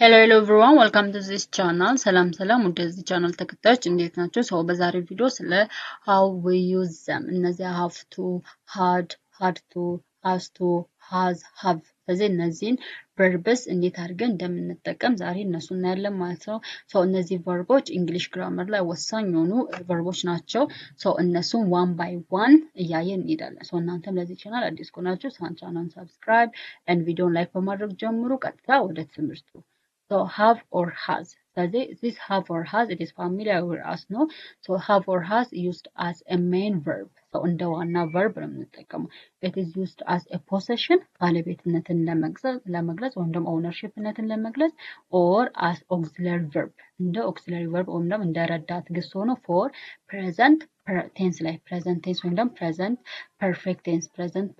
Hello everyone, welcome to this channel. ሰላም ወደዚህ ቻናል ተከታዮች እንዴት ናችሁ? ሰው በዛሬው ቪዲዮ ስለ how we use them እነዚህ have to, had to, has to, have ስለዚህ እነዚህን verbs እንዴት አድርገን እንደምንጠቀም ዛሬ እነሱ እናያለን ማለት ነው። ሰው እነዚህ verbs እንግሊሽ ግራመር ላይ ወሳኝ የሆኑ verbs ናቸው። ሰው እነሱን one by one እያየን እንሄዳለን። ሰው እናንተም ለዚህ ቻናል አዲስ ከሆናችሁ ቻናሉን subscribe and ቪዲዮን ላይክ በማድረግ ጀምሩ። ቀጥታ ወደ ትምህርቱ So have or has. So this have or has, it is familiar with us, no? So have or has used as a main verb. So እንደ ዋና verb ነው የምንጠቀመው. It is used as a possession, ባለቤትነትን ለመግለጽ ወይም ደግሞ ownershipነትን ለመግለጽ or as auxiliary verb. እንደ auxiliary verb ወይም ደግሞ እንደ ረዳት ግስ ሆኖ for present tense ላይ present tense ወይም ደግሞ present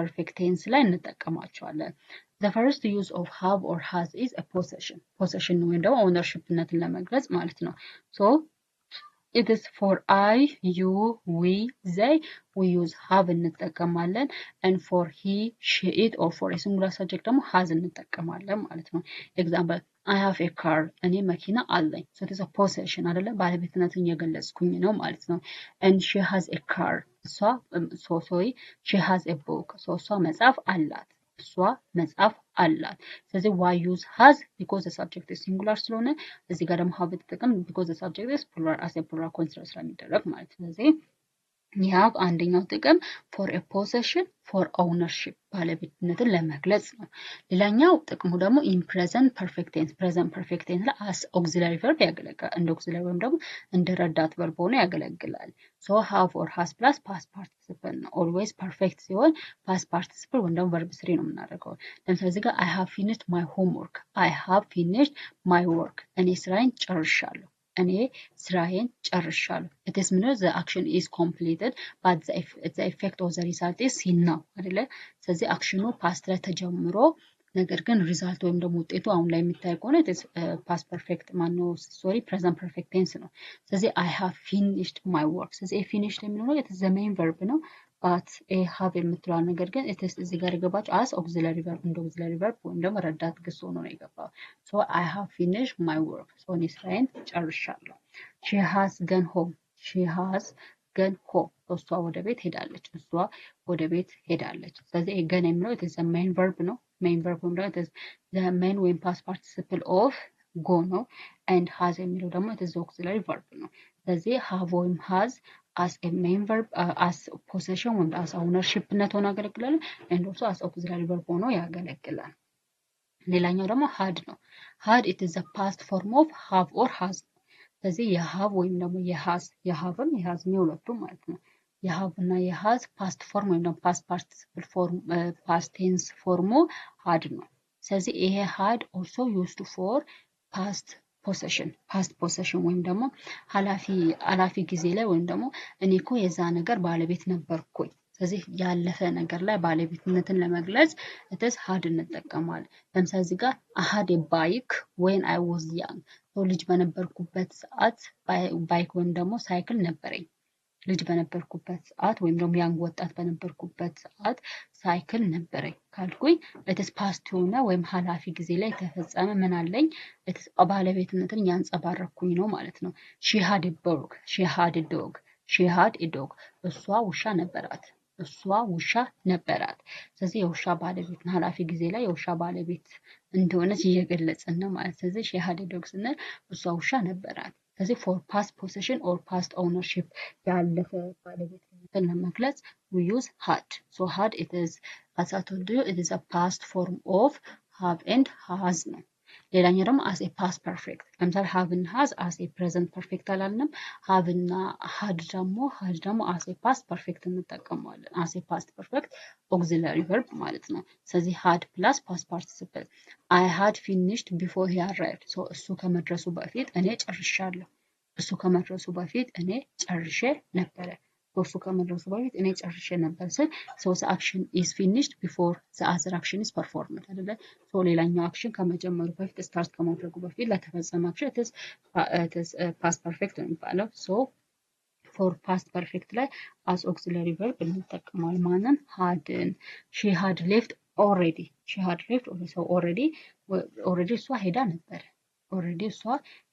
perfect tense ላይ እንጠቀማቸዋለን. The first use of have or has is a possession. Possession ወይም ደግሞ ownershipነትን ለመግለጽ ማለት ነው. So it is for I, you, we, they, we use have እንጠቀማለን and for he, she, it or for a singular subject ደግሞ has እንጠቀማለን ማለት ነው. Example, I have a car. እኔ መኪና አለኝ. So it is a possession አይደለ? ባለቤትነትን እየገለጽኩኝ ነው ማለት ነው. And she has a car. she has a book. እሷ መጽሐፍ አላት. እሷ መጽሐፍ አላት። ስለዚህ why use has because the subject is singular ስለሆነ እዚህ ጋር ደግሞ have ተጠቀም because the subject is plural as a plural consider ስለሚደረግ ማለት ነው። ስለዚህ have አንደኛው ጥቅም for a possession for ownership ባለቤትነትን ለመግለጽ ነው። ሌላኛው ጥቅሙ ደግሞ in present perfect tense ላይ as auxiliary verb ያገለግላል። እንደ auxiliary ወይም ደግሞ እንደ ረዳት verb ሆኖ ያገለግላል። So have or has plus past participle ነው። always perfect ሲሆን past participle ወይም ደግሞ verb 3 ነው የምናደርገው። ለምሳሌ እዚህ ጋር I have finished my homework. I have finished my work. እኔ ስራዬን ጨርሻለሁ። እኔ ስራዬን ጨርሻለሁ። It is means the action is completed but the effect of the result is seen now አይደለ? ስለዚህ አክሽኑ ፓስት ላይ ተጀምሮ ነገር ግን ሪዛልት ወይም ደግሞ ውጤቱ አሁን ላይ የሚታይ ከሆነ it is past perfect present perfect tense ነው። ስለዚህ I have finished my work. ስለዚህ finished የሚለው it is the main verb ነው. but have የምትለው ነገር ግን it is እዚህ ጋር የገባችው as auxiliary verb እንደ auxiliary verb ወይም ደግሞ ረዳት ግስ ሆኖ ነው የገባው። so I have finished my work. so እኔ ስራዬን ጨርሻለሁ። she has gone home. እሷ ወደ ቤት ሄዳለች። ስለዚህ ገን የሚለው it is the main verb ነው። main verb ወይም ደግሞ it is the main ወይም past participle of go ነው and has የሚለው ደግሞ it is the auxiliary verb ነው። ስለዚህ have ወይም has as a main verb as possession ወይም as ownershipነት ሆኖ ያገለግላል and also as auxiliary verb ሆኖ ያገለግላል። ሌላኛው ደግሞ had ነው። had it is the past form of have or has። ስለዚህ የሃቭ ወይም ደግሞ የሃቭም የሃዝም የሁለቱም ማለት ነው። የሃቭ እና የሃዝ ፓስት ፎርም ወይም ደግሞ ፓስት ፓርቲሲፕል ፎርም ፓስት ቴንስ ፎርሙ had ነው። ስለዚህ ይሄ had also used for past possession ወይም ደግሞ ኃላፊ ጊዜ ላይ ወይም ደግሞ እኔ እኮ የዛ ነገር ባለቤት ነበርኩኝ። ስለዚህ ያለፈ ነገር ላይ ባለቤትነትን ለመግለጽ እትስ had እንጠቀማለን። ለምሳሌ እዚህ ጋር I had a bike when I was young. ልጅ በነበርኩበት ሰዓት ባይክ ወይም ደግሞ ሳይክል ነበረኝ። ልጅ በነበርኩበት ሰዓት ወይም ደግሞ ያንግ ወጣት በነበርኩበት ሰዓት ሳይክል ነበረኝ ካልኩኝ እትስ ፓስት የሆነ ወይም ኃላፊ ጊዜ ላይ የተፈጸመ ምን አለኝ እትስ ባለቤትነትን ያንጸባረኩኝ ነው ማለት ነው። she had a dog. እሷ ውሻ ነበራት። ስለዚህ የውሻ ባለቤት ኃላፊ ጊዜ ላይ የውሻ ባለቤት እንደሆነች እየገለጽን ነው ማለት። ስለዚህ she had a dog ስንል እሷ ውሻ ነበራት። ስለዚህ for past possession or past ownership ያለፈ ባለቤትነትን ለመግለጽ we use had. So had it is as I told you it is a past form of have and has ነው። ሌላኛው ደግሞ as a past perfect ለምሳሌ have and has as a present perfect አላልንም። have እና had ደግሞ as a past perfect እንጠቀመዋለን። as a past perfect auxiliary verb ማለት ነው። ስለዚህ had plus past participle I had finished before he arrived. so እሱ ከመድረሱ በፊት እኔ ጨርሻለሁ። እሱ ከመድረሱ በፊት እኔ ጨርሼ ነበረ። እሱ ከመድረሱ በፊት እኔ ጨርሼ ነበር ስል so the action is finished before the other action is performed አይደለ? so ሌላኛው አክሽን ከመጀመሩ በፊት ስታርት ከማድረጉ በፊት ለተፈጸመ አክሽን it is past perfect ነው የሚባለው። so for past perfect ላይ as auxiliary verb እንጠቀማለን። ማንን hadን she had left already so already እሷ ሄዳ ነበር። already እሷ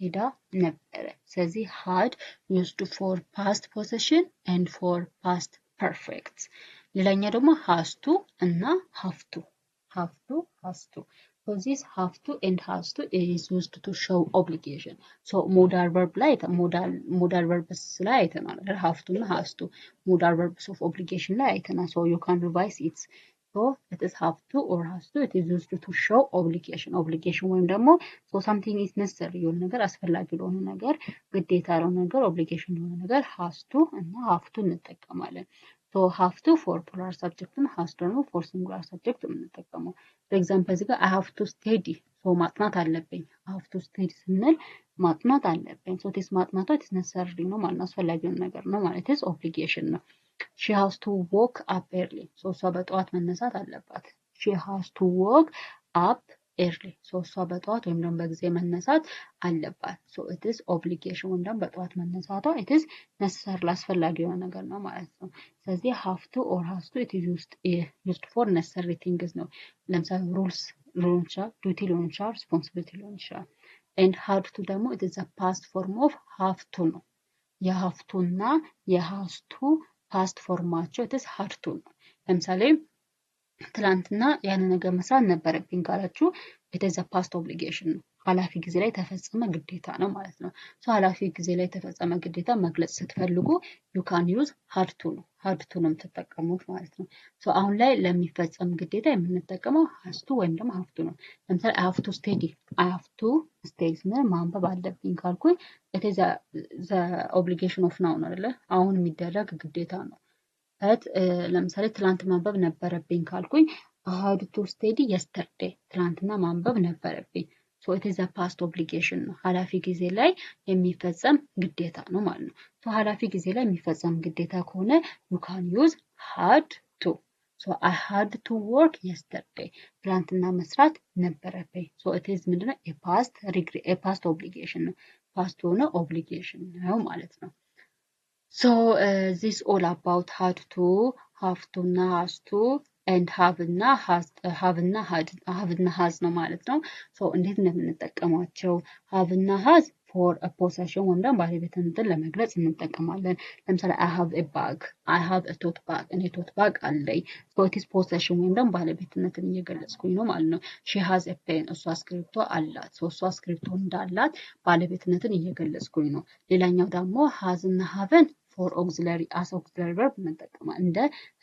ሄዳ ነበረ። ስለዚህ had used for past possession and for past perfect። ሌላኛ ደግሞ has to እና have to has to. So this have to and has to is used to show obligation. So modal verb ላይ modal verbs ላይ አይተናል። have to እና has to modal verbs of obligation ላይ አይተናል። So you can revise it. So it is have to or has to. It is used to show obligation. Obligation ወይም ደግሞ so something is necessary የሆነ ነገር አስፈላጊ ለሆነ ነገር ግዴታ ለሆነ ነገር obligation ለሆነ ነገር has to እና have to እንጠቀማለን። So have to for plural subject እና has to ደግሞ for singular subject የምንጠቀመው። For example እዚህ ጋር I have to study. So ማጥናት አለብኝ። I have to study ስንል ማጥናት አለብኝ። So this ማጥናቷ it is necessary ነው ማለት ነው። አስፈላጊ የሆነ ነገር ነው ማለት it is obligation ነው። She has to wake up early. So እሷ በጠዋት መነሳት አለባት። She has to wake up early. So እሷ በጠዋት ወይም ደግሞ በጊዜ መነሳት አለባት። So it is obligation ወይም ደግሞ በጠዋት መነሳቷ it is necessary አስፈላጊ የሆነ ነገር ነው ማለት ነው። ስለዚህ have to or has to it is used for necessary things ነው። ለምሳሌ rules ሊሆን ይችላል፣ duty ሊሆን ይችላል፣ responsibility ሊሆን ይችላል። and had to ደግሞ it is a past form of have to ነው። የሃቭ ቱ እና የሃዝ ቱ ፓስት ፎርማቸው it is had to ነው። ለምሳሌ ትላንትና ያን ነገር መስራት ነበረብኝ ካላችሁ it is a past obligation ነው። ኃላፊ ጊዜ ላይ ተፈጸመ ግዴታ ነው ማለት ነው። ኃላፊ ጊዜ ላይ ተፈጸመ ግዴታ መግለጽ ስትፈልጉ you can use had to ነው። had to ነው የምትጠቀሙት ማለት ነው። አሁን ላይ ለሚፈጸም ግዴታ የምንጠቀመው has to ወይም ደግሞ have to ነው። ለምሳሌ I have to study I have to study ስንል ማንበብ አለብኝ ካልኩኝ it is the obligation of now ነው አይደለ? አሁን የሚደረግ ግዴታ ነው። ለምሳሌ ትላንት ማንበብ ነበረብኝ ካልኩኝ I had to study yesterday ትላንትና ማንበብ ነበረብኝ። So it is a past obligation ነው። ኃላፊ ጊዜ ላይ የሚፈጸም ግዴታ ነው ማለት ነው። ኃላፊ ጊዜ ላይ የሚፈጸም ግዴታ ከሆነ you can use had to. So I had to work yesterday ትላንትና መስራት ነበረብኝ። So it is ምንድነው a past obligation ነው። past ሆነ obligation ነው ማለት ነው። So this all about had to, have to እና has to and have እና has ነው ማለት ነው። እንዴት እንደምንጠቀማቸው have እና has for a possession ወይም ደግሞ ባለቤትነትን ለመግለጽ እንጠቀማለን። ለምሳሌ I have a bag, I have a tote bag እኔ tote bag አለኝ። it is possession ወይም ደግሞ ባለቤትነትን እየገለጽኩኝ ነው ማለት ነው። She has a pen እሷ እስክሪብቶ አላት። እሷ እስክሪብቶ እንዳላት ባለቤትነትን እየገለጽኩኝ ነው። ሌላኛው ደግሞ has እና haveን for auxiliary as auxiliary verb እንጠቀማለን። እንደ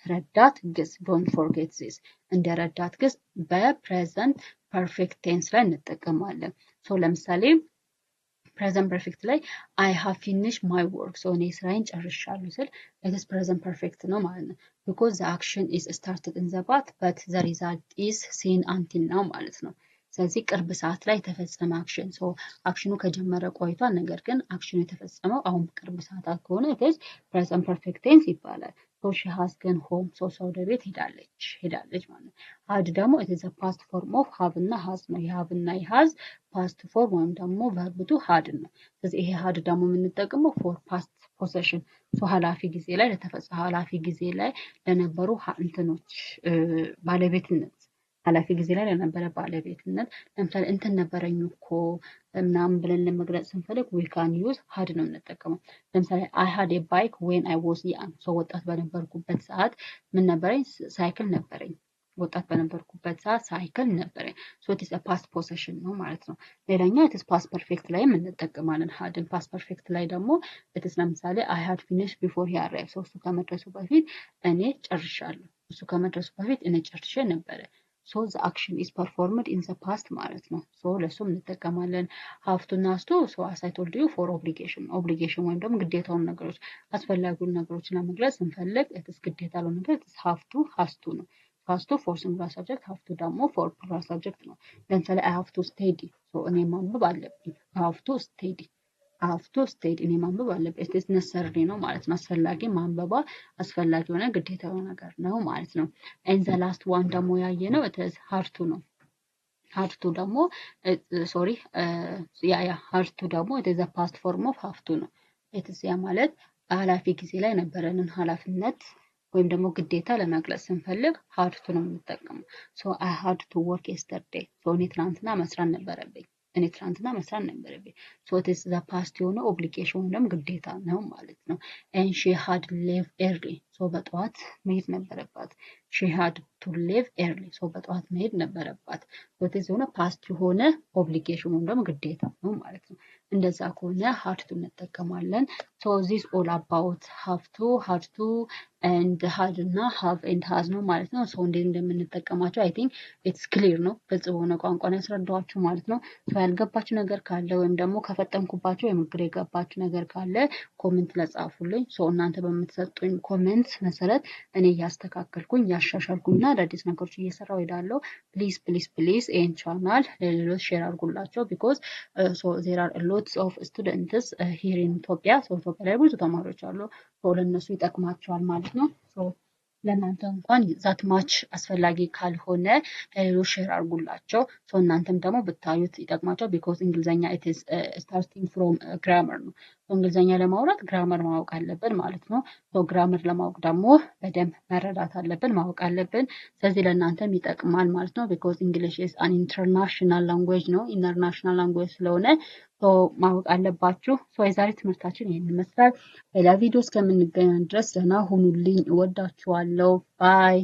ረዳት ግስ don't forget this እንደ ረዳት ግስ በፕሬዘንት ፐርፌክት ቴንስ ላይ እንጠቀማለን። ለምሳሌ ፕሬዘንት ፐርፌክት ላይ I have finished my work እኔ ስራዬን ጨርሻለሁ ስል it is present perfect ነው ማለት ነው። because the action is started in the past but the result is seen until now ማለት ነው። ስለዚህ ቅርብ ሰዓት ላይ የተፈጸመ አክሽን አክሽኑ ከጀመረ ቆይቷል። ነገር ግን አክሽኑ የተፈጸመው አሁን ቅርብ ሰዓታት ከሆነ it is present perfect tense ይባላል። she has gone home እሷ ወደ ቤት ሄዳለች ማለት ነው። had ደግሞ it is a past form of have እና has ነው። የሃቭ እና የሃዝ ፓስት ፎርም ወይም ደግሞ ቨርብቱ had ነው። ስለዚህ ይሄ had ደግሞ የምንጠቀመው for past possession ኃላፊ ጊዜ ላይ ኃላፊ ጊዜ ላይ ለነበሩ እንትኖች ባለቤትነት ኃላፊ ጊዜ ላይ ለነበረ ባለቤትነት ለምሳሌ እንትን ነበረኝ እኮ ምናምን ብለን ለመግለጽ ስንፈልግ we can use had ነው የምንጠቀመው። ለምሳሌ I had a bike when I was young ወጣት በነበርኩበት ሰዓት ምን ነበረኝ? ሳይክል ነበረኝ። ወጣት በነበርኩበት ሰዓት ሳይክል ነበረኝ። it is a past possession ነው ማለት ነው። ሌላኛው it is past perfect ላይ እንጠቀማለን hadን። past perfect ላይ ደግሞ it is ለምሳሌ I had finished before he arrived እሱ ከመድረሱ በፊት እኔ ጨርሻለሁ። እሱ ከመድረሱ በፊት እኔ ጨርሼ ነበረ። the action is performed in the past ማለት ነው። ለሱም እንጠቀማለን። have to እና has to as I told you for obligation ወይም ደግሞ ግዴታውን ነገሮች አስፈላጊውን ነገሮች ለመግለጽ ስንፈልግ it is ግዴታ ለሆነ ነገር it is have to has to ነው። has to for singular subject have to ደግሞ for plural subject ነው። ለምሳሌ I have to study እኔ ማንበብ አለብኝ። I have to study እኔ ማንበብ አለብኝ። it is necessary ነው ማለት ነው። አስፈላጊ ማንበባ አስፈላጊ የሆነ ግዴታ የሆነ ነገር ነው ማለት ነው። and the last one ደግሞ ያየነው it is had to ነው። had to ደግሞ had to ደግሞ it is a past form of have to ነው። it is ያ ማለት ኃላፊ ጊዜ ላይ ነበረንን ኃላፊነት ወይም ደግሞ ግዴታ ለመግለጽ ስንፈልግ had to ነው የምንጠቀመው። I had to work yesterday እኔ ትናንትና መስራት ነበረብኝ። እኔ ትናንትና መስራት ነበረብኝ። ሶ ኢት ኢዝ ዘ ፓስት የሆነ ኦብሊጌሽን ወይም ግዴታ ነው ማለት ነው። and she had leave early ሶ በጠዋት መሄድ ነበረባት። she had to leave early ሶ በጠዋት መሄድ ነበረባት። ሶ ኢት ኢዝ የሆነ ፓስት የሆነ ኦብሊጌሽን ወይም ደግሞ ግዴታ ነው ማለት ነው። እንደዛ ከሆነ had to እንጠቀማለን። ሶ this all about have to had to and had እና have and has ነው ማለት ነው። ሶ እንዴት እንደምንጠቀማቸው አይ ቲንክ ኢትስ ክሊር ነው፣ ግልጽ በሆነ ቋንቋ ነው ያስረዳኋችሁ ማለት ነው። ሶ ያልገባችሁ ነገር ካለ ወይም ደግሞ ከፈጠንኩባችሁ ወይም ግራ የገባችሁ ነገር ካለ ኮሜንት ለጻፉልኝ። ሶ እናንተ በምትሰጡኝ ኮሜንት መሰረት እኔ እያስተካከልኩኝ እያሻሻልኩኝና አዳዲስ ነገሮች እየሰራሁ ሄዳለሁ። ፕሊዝ ፕሊዝ ፕሊዝ ይህን ቻናል ለሌሎች ሼር አድርጉላቸው። ቢኮዝ ሶ ዜር አር ሎትስ ኦፍ ስቱደንትስ ሂር ኢን ኢትዮጵያ። ሶ ኢትዮጵያ ላይ ብዙ ተማሪዎች አሉ። ሶ ለእነሱ ይጠቅማቸዋል ማለት ነው። ሶ ለእናንተ እንኳን ዛት ማች አስፈላጊ ካልሆነ ለሌሎች ሼር አድርጉላቸው። ሶ እናንተም ደግሞ ብታዩት ይጠቅማቸው። ቢኮዝ እንግሊዝኛ ኢትስ ስታርቲንግ ፍሮም ግራመር ነው። እንግሊዝኛ ለማውራት ግራመር ማወቅ አለብን ማለት ነው። ሶ ግራመር ለማወቅ ደግሞ በደንብ መረዳት አለብን፣ ማወቅ አለብን። ስለዚህ ለእናንተም ይጠቅማል ማለት ነው። ቢኮዝ እንግሊሽ ኢዝ አን ኢንተርናሽናል ላንጉዌጅ ነው። ኢንተርናሽናል ላንጉዌጅ ስለሆነ ማወቅ አለባችሁ። ሶ የዛሬ ትምህርታችን ይህን ይመስላል። ሌላ ቪዲዮ እስከምንገናኝ ድረስ ደህና ሁኑልኝ። እወዳችኋለሁ። ባይ